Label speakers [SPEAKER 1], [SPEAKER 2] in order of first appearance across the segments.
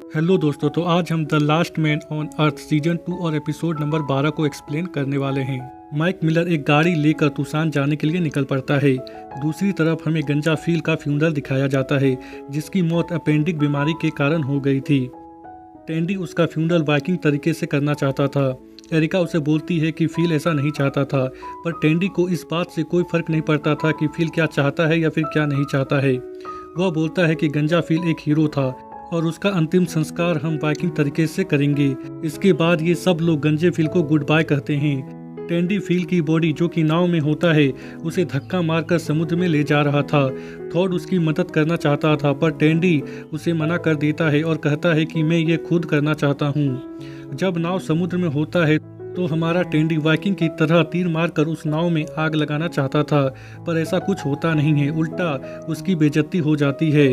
[SPEAKER 1] Hello दोस्तों, तो आज हम the last man on earth season 2 और एपिसोड नंबर 12 को एक्सप्लेन करने वाले हैं। माइक मिलर एक गाड़ी लेकर तुसान जाने के लिए निकल पड़ता है। दूसरी तरफ हमें गंजा फील का फ्यूनरल दिखाया जाता है, जिसकी मौत अपेंडिक बीमारी के कारण हो गई थी। टैंडी उसका फ्यूनरल वाइकिंग तरीके से करना चाहता था। एरिका उसे बोलती है कि फील ऐसा नहीं चाहता था, पर टैंडी को इस बात से कोई फर्क नहीं पड़ता था कि फील क्या चाहता है या फिर क्या नहीं चाहता है। वह बोलता है कि गंजा फील एक हीरो था और उसका अंतिम संस्कार हम वाइकिंग तरीके से करेंगे। इसके बाद ये सब लोग गंजे फील को गुड बाय कहते हैं। टैंडी फील की बॉडी जो कि नाव में होता है उसे धक्का मारकर समुद्र में ले जा रहा था। थॉड उसकी मदद करना चाहता था, पर टैंडी उसे मना कर देता है और कहता है कि मैं ये खुद करना चाहता हूँ। जब नाव समुद्र में होता है तो हमारा टैंडी वाइकिंग की तरह तीर मारकर उस नाव में आग लगाना चाहता था, पर ऐसा कुछ होता नहीं है। उल्टा उसकी बेइज्जती हो जाती है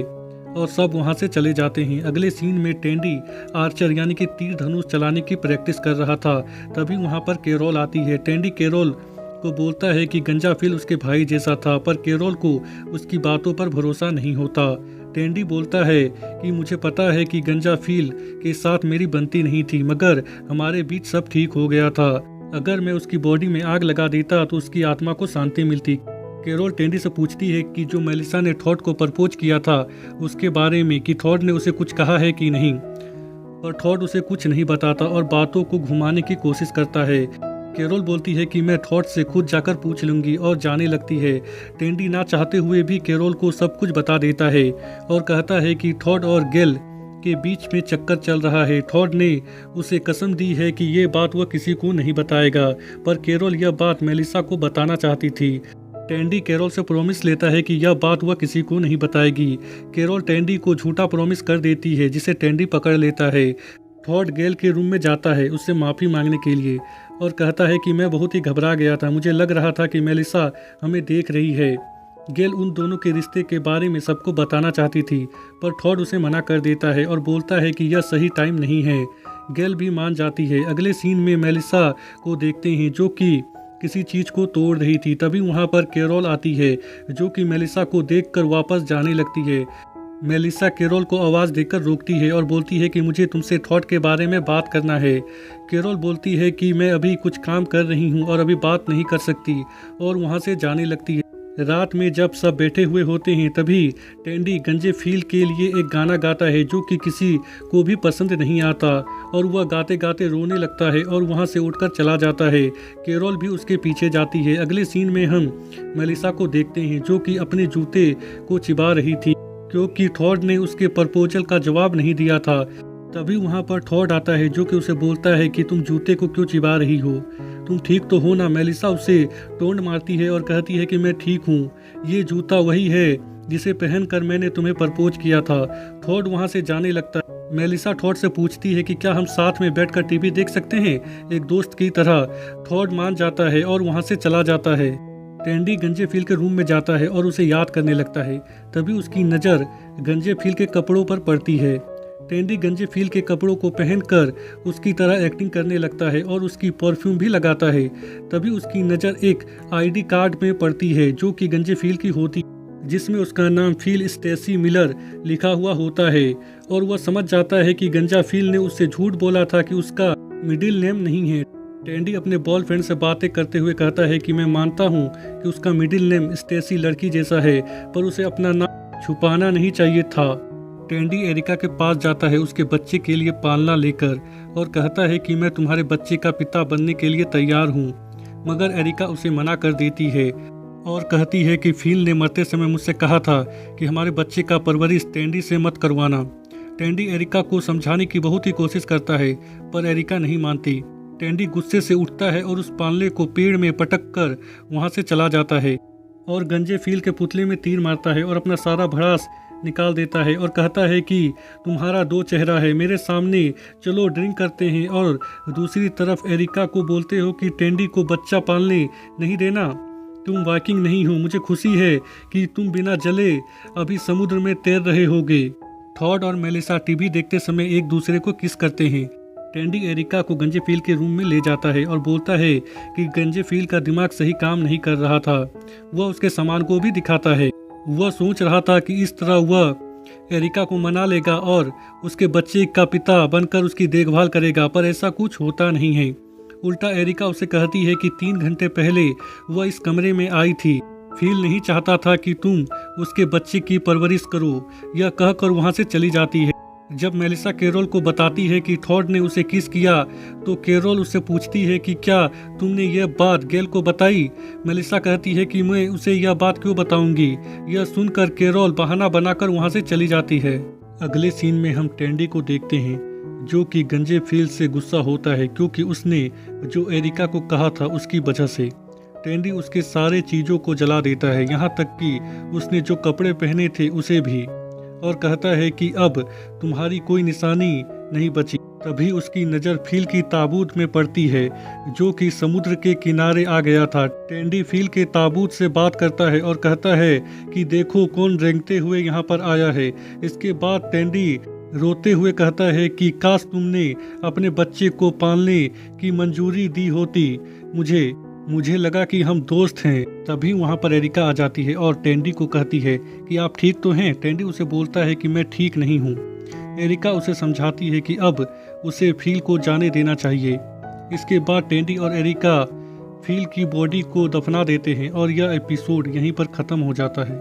[SPEAKER 1] और सब वहां से चले जाते हैं। अगले सीन में टैंडी आर्चर यानी कि तीर धनुष चलाने की प्रैक्टिस कर रहा था। तभी वहां पर कैरोल आती है। टैंडी कैरोल को बोलता है कि गंजा फील उसके भाई जैसा था, पर कैरोल को उसकी बातों पर भरोसा नहीं होता। टैंडी बोलता है कि मुझे पता है कि गंजा फील के साथ मेरी बनती नहीं थी, मगर हमारे बीच सब ठीक हो गया था। अगर मैं उसकी बॉडी में आग लगा देता तो उसकी आत्मा को शांति मिलती। कैरोल टैंडी से पूछती है कि जो मेलिसा ने थॉड को प्रपोज किया था उसके बारे में, कि थॉड ने उसे कुछ कहा है कि नहीं, पर थॉड उसे कुछ नहीं बताता और बातों को घुमाने की कोशिश करता है। कैरोल बोलती है कि मैं थॉड से खुद जाकर पूछ लूंगी और जाने लगती है। टैंडी ना चाहते हुए भी कैरोल को सब कुछ बता देता है और कहता है कि थॉड और गेल के बीच में चक्कर चल रहा है। थॉड ने उसे कसम दी है कि ये बात वह किसी को नहीं बताएगा, पर कैरोल यह बात मेलिसा को बताना चाहती थी। टैंडी कैरोल से प्रॉमिस लेता है कि यह बात वह किसी को नहीं बताएगी। कैरोल टैंडी को झूठा प्रॉमिस कर देती है, जिसे टैंडी पकड़ लेता है। थॉड गेल के रूम में जाता है उससे माफ़ी मांगने के लिए और कहता है कि मैं बहुत ही घबरा गया था, मुझे लग रहा था कि मेलिसा हमें देख रही है। गेल उन दोनों के रिश्ते के बारे में सबको बताना चाहती थी, पर थॉड उसे मना कर देता है और बोलता है कि यह सही टाइम नहीं है। गेल भी मान जाती है। अगले सीन में मेलिसा को देखते हैं जो कि किसी चीज को तोड़ रही थी। तभी वहां पर कैरोल आती है जो कि मेलिसा को देखकर वापस जाने लगती है। मेलिसा कैरोल को आवाज देकर रोकती है और बोलती है कि मुझे तुमसे थॉट के बारे में बात करना है। कैरोल बोलती है कि मैं अभी कुछ काम कर रही हूँ और अभी बात नहीं कर सकती, और वहां से जाने लगती है। रात में जब सब बैठे हुए होते हैं तभी टैंडी गंजे फील के लिए एक गाना गाता है जो कि किसी को भी पसंद नहीं आता, और वह गाते गाते रोने लगता है और वहां से उठकर चला जाता है। कैरोल भी उसके पीछे जाती है। अगले सीन में हम मेलिसा को देखते हैं जो कि अपने जूते को चिबा रही थी क्योंकि थॉड ने उसके प्रपोजल का जवाब नहीं दिया था। तभी वहां पर थॉड आता है जो कि उसे बोलता है कि तुम जूते को क्यों चिबा रही हो, तुम ठीक तो हो ना। मेलिसा उसे टोंट मारती है और कहती है कि मैं ठीक हूँ, ये जूता वही है जिसे पहनकर मैंने तुम्हें प्रपोज किया था। थॉड वहां से जाने लगता है। मेलिसा थॉड से पूछती है कि क्या हम साथ में बैठकर टीवी देख सकते हैं, एक दोस्त की तरह। थॉड मान जाता है और वहां से चला जाता है। टैंडी गंजे फील के रूम में जाता है और उसे याद करने लगता है। तभी उसकी नज़र गंजे फील के कपड़ों पर पड़ती है। टैंडी गंजे फील के कपड़ों को पहनकर उसकी तरह एक्टिंग करने लगता है और उसकी परफ्यूम भी लगाता है। तभी उसकी नज़र एक आईडी कार्ड में पड़ती है जो कि गंजे फील की होती, जिसमें उसका नाम फील स्टेसी मिलर लिखा हुआ होता है, और वह समझ जाता है कि गंजा फील ने उससे झूठ बोला था कि उसका मिडिल नेम नहीं है। टैंडी अपने बॉयफ्रेंड से बातें करते हुए कहता है कि मैं मानता हूँ कि उसका मिडिल नेम स्टेसी लड़की जैसा है, पर उसे अपना नाम छुपाना नहीं चाहिए था। टैंडी एरिका के पास जाता है उसके बच्चे के लिए पालना लेकर और कहता है कि मैं तुम्हारे बच्चे का पिता बनने के लिए तैयार हूँ, मगर एरिका उसे मना कर देती है और कहती है कि फील ने मरते समय मुझसे कहा था कि हमारे बच्चे का परवरिश टैंडी से मत करवाना। टैंडी एरिका को समझाने की बहुत ही कोशिश करता है, पर एरिका नहीं मानती। टैंडी गुस्से से उठता है और उस पालने को पेड़ में पटक कर वहाँ से चला जाता है और गंजे फील के पुतले में तीर मारता है और अपना सारा भड़ास निकाल देता है और कहता है कि तुम्हारा दो चेहरा है, मेरे सामने चलो ड्रिंक करते हैं। और दूसरी तरफ एरिका को बोलते हो कि टैंडी को बच्चा पालने नहीं देना, तुम वाइकिंग नहीं हो, मुझे खुशी है कि तुम बिना जले अभी समुद्र में तैर रहे होगे। थॉड और मेलिसा टीवी देखते समय एक दूसरे को किस करते हैं। टैंडी एरिका को गंजे फील के रूम में ले जाता है और बोलता है कि गंजे फील का दिमाग सही काम नहीं कर रहा था। वह उसके सामान को भी दिखाता है। वह सोच रहा था कि इस तरह वह एरिका को मना लेगा और उसके बच्चे का पिता बनकर उसकी देखभाल करेगा, पर ऐसा कुछ होता नहीं है। उल्टा एरिका उसे कहती है कि 3 घंटे पहले वह इस कमरे में आई थी। फील नहीं चाहता था कि तुम उसके बच्चे की परवरिश करो, यह कहकर वहाँ से चली जाती है। जब मेलिसा कैरोल को बताती है कि थॉड ने उसे किस किया, तो कैरोल उससे पूछती है कि क्या तुमने यह बात गेल को बताई। मेलिसा कहती है कि मैं उसे यह बात क्यों बताऊंगी। यह सुनकर कैरोल बहाना बनाकर वहां से चली जाती है। अगले सीन में हम टैंडी को देखते हैं, जो कि गंजे फील से गुस्सा होता है क्योंकि उसने जो एरिका को कहा था उसकी वजह से। टैंडी उसके सारे चीज़ों को जला देता है, यहाँ तक कि उसने जो कपड़े पहने थे उसे भी, और कहता है कि अब तुम्हारी कोई निशानी नहीं बची। तभी उसकी नज़र फील की ताबूत में पड़ती है, जो कि समुद्र के किनारे आ गया था। टैंडी फील के ताबूत से बात करता है और कहता है कि देखो कौन रेंगते हुए यहाँ पर आया है। इसके बाद टैंडी रोते हुए कहता है कि काश तुमने अपने बच्चे को पालने की मंजूरी दी होती, मुझे लगा कि हम दोस्त हैं। तभी वहाँ पर एरिका आ जाती है और टैंडी को कहती है कि आप ठीक तो हैं। टैंडी उसे बोलता है कि मैं ठीक नहीं हूँ। एरिका उसे समझाती है कि अब उसे फील को जाने देना चाहिए। इसके बाद टैंडी और एरिका फील की बॉडी को दफना देते हैं और यह एपिसोड यहीं पर ख़त्म हो जाता है।